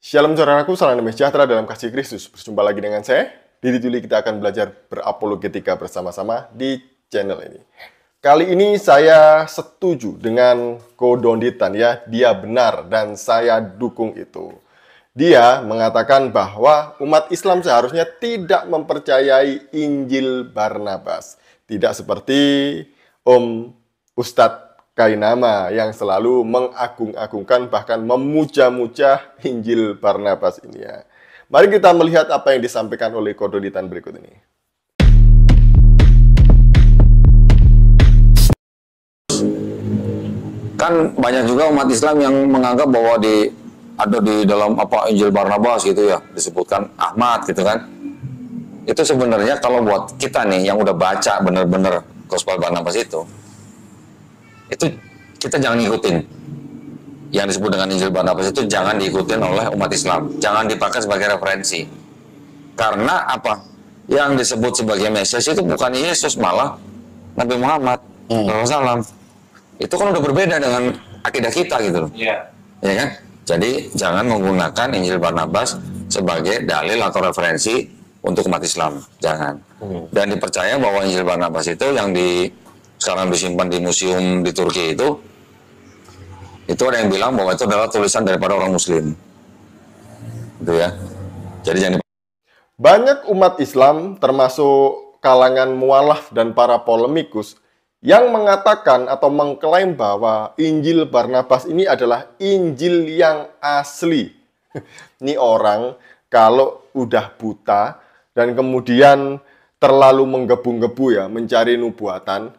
Shalom saudaraku, salam damai sejahtera dalam kasih Kristus. Berjumpa lagi dengan saya, Didi Tuli. Kita akan belajar berapologetika bersama-sama di channel ini. Kali ini saya setuju dengan Kodonditan ya, dia benar dan saya dukung itu. Dia mengatakan bahwa umat Islam seharusnya tidak mempercayai Injil Barnabas. Tidak seperti Om Ustadz Kainama yang selalu mengagung-agungkan bahkan memuja-muja Injil Barnabas ini ya. Mari kita melihat apa yang disampaikan oleh Kodonditan berikut ini. Kan banyak juga umat Islam yang menganggap bahwa ada di dalam Injil Barnabas gitu ya, disebutkan Ahmad gitu kan. Itu sebenarnya kalau buat kita nih yang udah baca bener-bener Gospel Barnabas itu kita jangan ngikutin. Yang disebut dengan Injil Barnabas itu jangan diikutin oleh umat Islam, jangan dipakai sebagai referensi. Karena apa? Yang disebut sebagai Mesias itu bukan Yesus, malah Nabi Muhammad SAW. Itu kan udah berbeda dengan akidah kita gitu loh. Iya. Ya kan? Jadi jangan menggunakan Injil Barnabas sebagai dalil atau referensi untuk umat Islam. Jangan. Dan dipercaya bahwa Injil Barnabas itu yang sekarang disimpan di museum di Turki itu ada yang bilang bahwa itu adalah tulisan daripada orang Muslim. Gitu ya. Jadi jangan Banyak umat Islam termasuk kalangan mualaf dan para polemikus yang mengatakan atau mengklaim bahwa Injil Barnabas ini adalah Injil yang asli. Ini orang kalau udah buta dan kemudian terlalu menggebu-gebu ya, mencari nubuatan,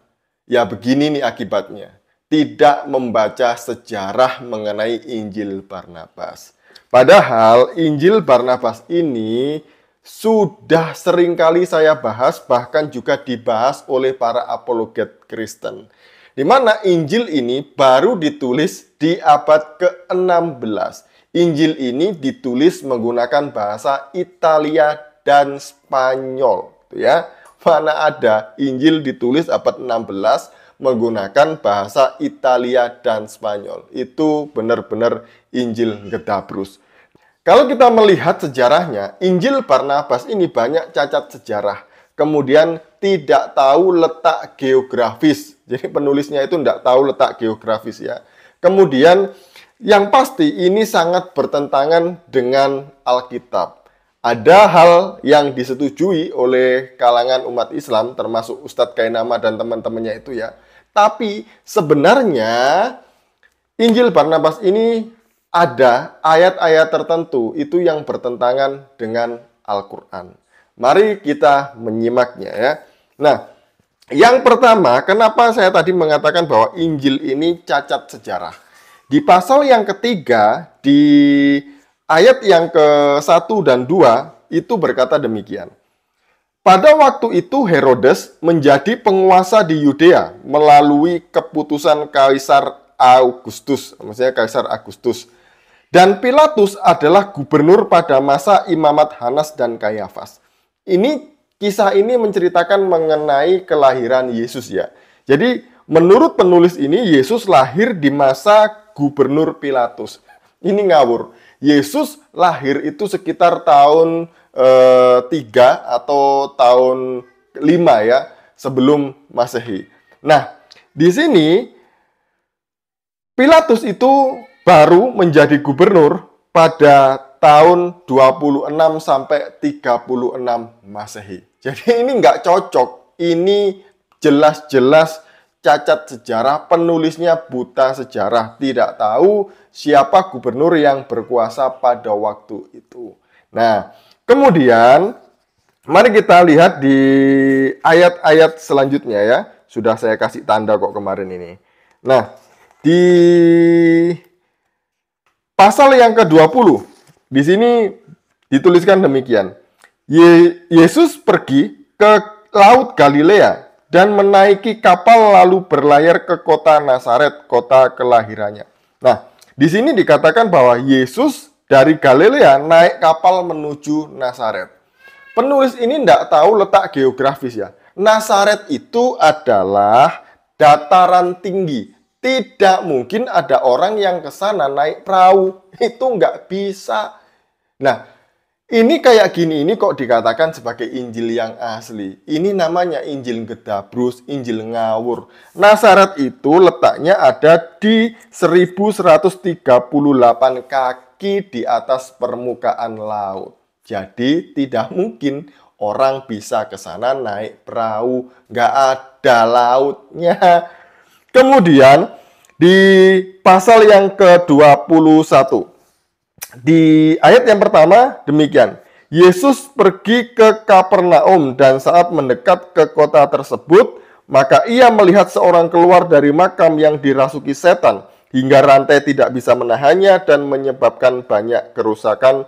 ya begini nih akibatnya. Tidak membaca sejarah mengenai Injil Barnabas. Padahal Injil Barnabas ini sudah seringkali saya bahas, bahkan juga dibahas oleh para apologet Kristen. Di mana Injil ini baru ditulis di abad ke-16. Injil ini ditulis menggunakan bahasa Italia dan Spanyol. Ya. Mana ada Injil ditulis abad 16 menggunakan bahasa Italia dan Spanyol. Itu benar-benar Injil Gedabrus. Kalau kita melihat sejarahnya, Injil Barnabas ini banyak cacat sejarah. Kemudian tidak tahu letak geografis. Jadi penulisnya itu tidak tahu letak geografis ya. Kemudian yang pasti ini sangat bertentangan dengan Alkitab. Ada hal yang disetujui oleh kalangan umat Islam, termasuk Ustadz Kainama dan teman-temannya itu ya. Tapi sebenarnya Injil Barnabas ini ada ayat-ayat tertentu itu yang bertentangan dengan Al-Quran. Mari kita menyimaknya ya. Nah, yang pertama, kenapa saya tadi mengatakan bahwa Injil ini cacat sejarah? Di pasal yang ketiga, di ayat yang ke-1 dan 2, itu berkata demikian. Pada waktu itu Herodes menjadi penguasa di Yudea melalui keputusan Kaisar Augustus, maksudnya Kaisar Agustus. Dan Pilatus adalah gubernur pada masa imamat Hanas dan Kayafas. Kisah ini menceritakan mengenai kelahiran Yesus ya. Jadi menurut penulis ini Yesus lahir di masa gubernur Pilatus. Ini ngawur. Yesus lahir itu sekitar tahun 3 atau tahun 5 ya sebelum Masehi. Nah, di sini Pilatus itu baru menjadi gubernur pada tahun 26 sampai 36 Masehi. Jadi ini nggak cocok. Ini jelas-jelas cacat sejarah. Penulisnya buta sejarah. Tidak tahu siapa gubernur yang berkuasa pada waktu itu. Nah, kemudian mari kita lihat di ayat-ayat selanjutnya ya. Sudah saya kasih tanda kok kemarin ini. Nah, di pasal yang ke-20, di sini dituliskan demikian. Yesus pergi ke Laut Galilea dan menaiki kapal lalu berlayar ke kota Nazaret, kota kelahirannya. Nah, di sini dikatakan bahwa Yesus dari Galilea naik kapal menuju Nazaret. Penulis ini tidak tahu letak geografis ya. Nazaret itu adalah dataran tinggi. Tidak mungkin ada orang yang ke sana naik perahu. Itu nggak bisa. Nah, ini kayak gini, ini kok dikatakan sebagai Injil yang asli. Ini namanya Injil gedabrus, Injil ngawur. Nazaret itu letaknya ada di 1138 kaki di atas permukaan laut. Jadi tidak mungkin orang bisa ke sana naik perahu. Nggak ada lautnya. Kemudian di pasal yang ke-21. Di ayat yang pertama demikian, Yesus pergi ke Kapernaum dan saat mendekat ke kota tersebut, maka ia melihat seorang keluar dari makam yang dirasuki setan, hingga rantai tidak bisa menahannya dan menyebabkan banyak kerusakan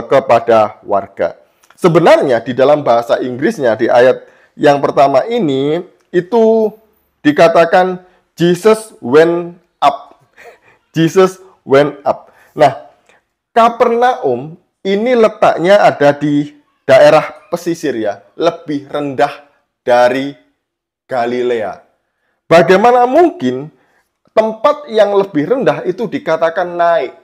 kepada warga. Sebenarnya di dalam bahasa Inggrisnya di ayat yang pertama ini, itu dikatakan Jesus went up. Jesus went up. Nah, Kapernaum ini letaknya ada di daerah pesisir ya, lebih rendah dari Galilea. Bagaimana mungkin tempat yang lebih rendah itu dikatakan naik?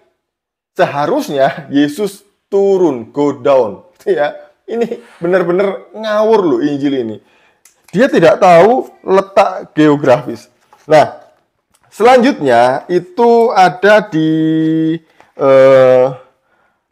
Seharusnya Yesus turun, go down. Ya, ini benar-benar ngawur loh Injil ini. Dia tidak tahu letak geografis. Nah, selanjutnya itu ada di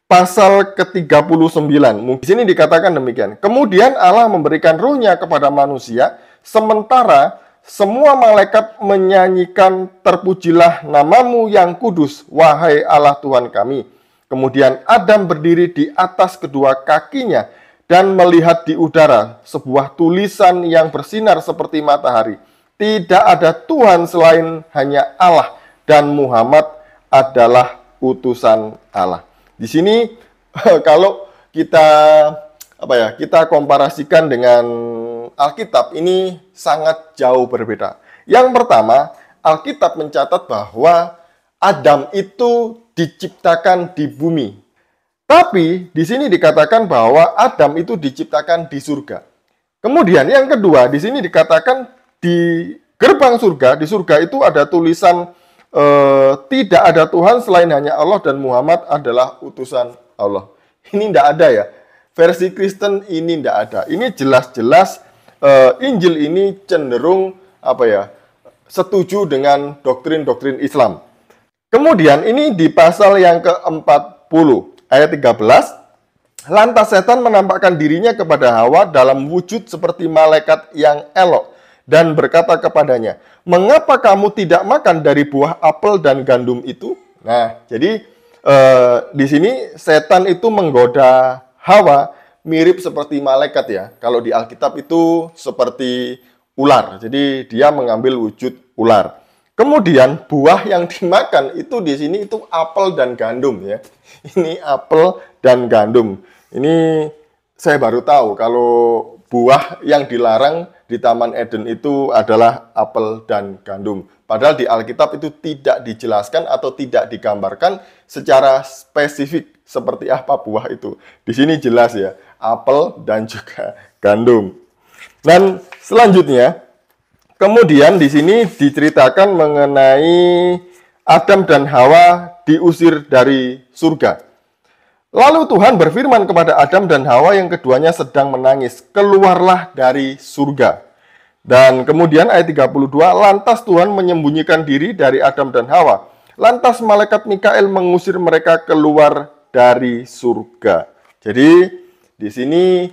pasal ke-39. Di sini dikatakan demikian. Kemudian Allah memberikan ruh-Nya kepada manusia, sementara semua malaikat menyanyikan, terpujilah namamu yang kudus, wahai Allah Tuhan kami. Kemudian Adam berdiri di atas kedua kakinya dan melihat di udara sebuah tulisan yang bersinar seperti matahari. Tidak ada Tuhan selain hanya Allah, dan Muhammad adalah utusan Allah. Di sini kalau kita komparasikan dengan Alkitab, ini sangat jauh berbeda. Yang pertama, Alkitab mencatat bahwa Adam itu diciptakan di bumi. Tapi di sini dikatakan bahwa Adam itu diciptakan di surga. Kemudian yang kedua, di sini dikatakan di gerbang surga, di surga itu ada tulisan tidak ada Tuhan selain hanya Allah dan Muhammad adalah utusan Allah. Ini tidak ada ya. Versi Kristen ini tidak ada. Ini jelas-jelas Injil ini cenderung setuju dengan doktrin-doktrin Islam. Kemudian ini di pasal yang ke-40 ayat 13, lantas setan menampakkan dirinya kepada Hawa dalam wujud seperti malaikat yang elok dan berkata kepadanya, mengapa kamu tidak makan dari buah apel dan gandum itu? Nah, jadi di sini setan itu menggoda Hawa mirip seperti malaikat ya. Kalau di Alkitab itu seperti ular. Jadi dia mengambil wujud ular. Kemudian buah yang dimakan itu di sini itu apel dan gandum ya. Ini apel dan gandum. Ini saya baru tahu kalau buah yang dilarang di Taman Eden itu adalah apel dan gandum. Padahal di Alkitab itu tidak dijelaskan atau tidak digambarkan secara spesifik seperti apa buah itu. Di sini jelas ya, apel dan juga gandum. Dan selanjutnya, kemudian di sini diceritakan mengenai Adam dan Hawa diusir dari surga. Lalu Tuhan berfirman kepada Adam dan Hawa yang keduanya sedang menangis, keluarlah dari surga. Dan kemudian ayat 32, lantas Tuhan menyembunyikan diri dari Adam dan Hawa. Lantas malaikat Mikael mengusir mereka keluar dari surga. Jadi di sini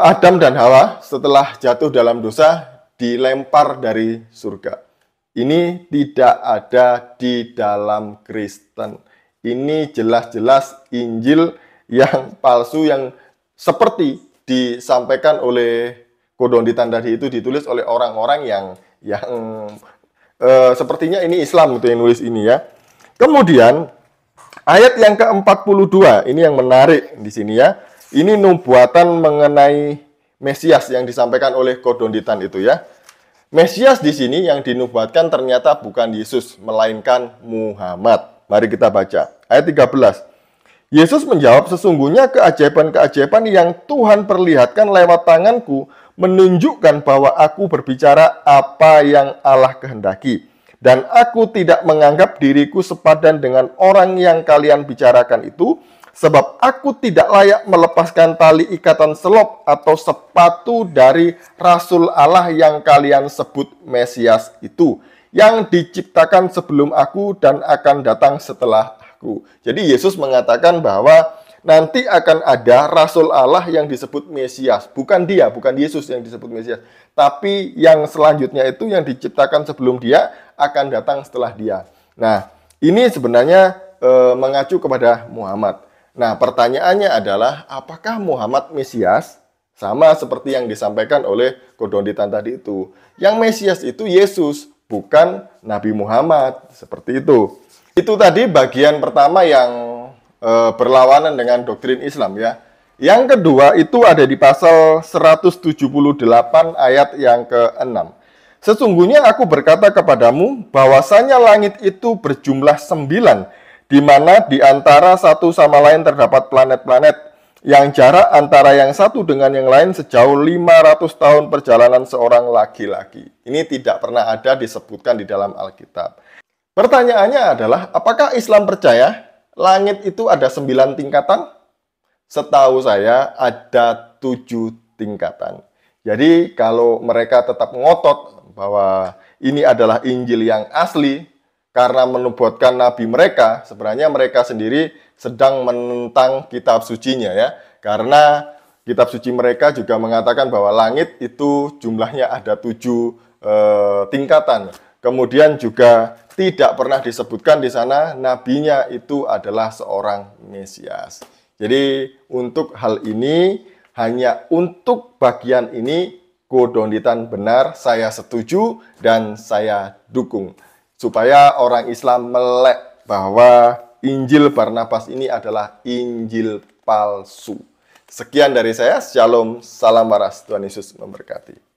Adam dan Hawa setelah jatuh dalam dosa dilempar dari surga. Ini tidak ada di dalam Kristen. Ini jelas-jelas Injil yang palsu yang seperti disampaikan oleh Kodonditan tadi itu ditulis oleh orang-orang yang sepertinya ini Islam gitu yang nulis ini ya. Kemudian ayat yang ke-42 ini yang menarik di sini ya. Ini nubuatan mengenai Mesias yang disampaikan oleh Kodonditan itu ya. Mesias di sini yang dinubuatkan ternyata bukan Yesus melainkan Muhammad. Mari kita baca. Ayat 13. Yesus menjawab, sesungguhnya keajaiban-keajaiban yang Tuhan perlihatkan lewat tanganku menunjukkan bahwa aku berbicara apa yang Allah kehendaki. Dan aku tidak menganggap diriku sepadan dengan orang yang kalian bicarakan itu, sebab aku tidak layak melepaskan tali ikatan selop atau sepatu dari Rasul Allah yang kalian sebut Mesias itu, yang diciptakan sebelum aku dan akan datang setelah aku. Jadi Yesus mengatakan bahwa nanti akan ada Rasul Allah yang disebut Mesias. Bukan dia, bukan Yesus yang disebut Mesias. Tapi yang selanjutnya itu yang diciptakan sebelum dia akan datang setelah dia. Nah, ini sebenarnya mengacu kepada Muhammad. Nah, pertanyaannya adalah apakah Muhammad Mesias? Sama seperti yang disampaikan oleh Kodonditan tadi itu. Yang Mesias itu Yesus, bukan Nabi Muhammad. Seperti itu. Itu tadi bagian pertama yang berlawanan dengan doktrin Islam ya. Yang kedua itu ada di pasal 178 ayat yang ke-6. Sesungguhnya aku berkata kepadamu bahwasanya langit itu berjumlah 9, di mana di antara satu sama lain terdapat planet-planet yang jarak antara yang satu dengan yang lain sejauh 500 tahun perjalanan seorang laki-laki. Ini tidak pernah ada disebutkan di dalam Alkitab. Pertanyaannya adalah apakah Islam percaya langit itu ada 9 tingkatan? Setahu saya ada 7 tingkatan. Jadi kalau mereka tetap ngotot bahwa ini adalah Injil yang asli karena menubuatkan nabi mereka, sebenarnya mereka sendiri sedang menentang kitab sucinya ya. Karena kitab suci mereka juga mengatakan bahwa langit itu jumlahnya ada 7 tingkatan. Kemudian juga tidak pernah disebutkan di sana nabinya itu adalah seorang Mesias. Jadi untuk hal ini, hanya untuk bagian ini, Kodonditan benar, saya setuju dan saya dukung. Supaya orang Islam melek bahwa Injil Barnabas ini adalah Injil palsu. Sekian dari saya, Shalom, salam waras, Tuhan Yesus memberkati.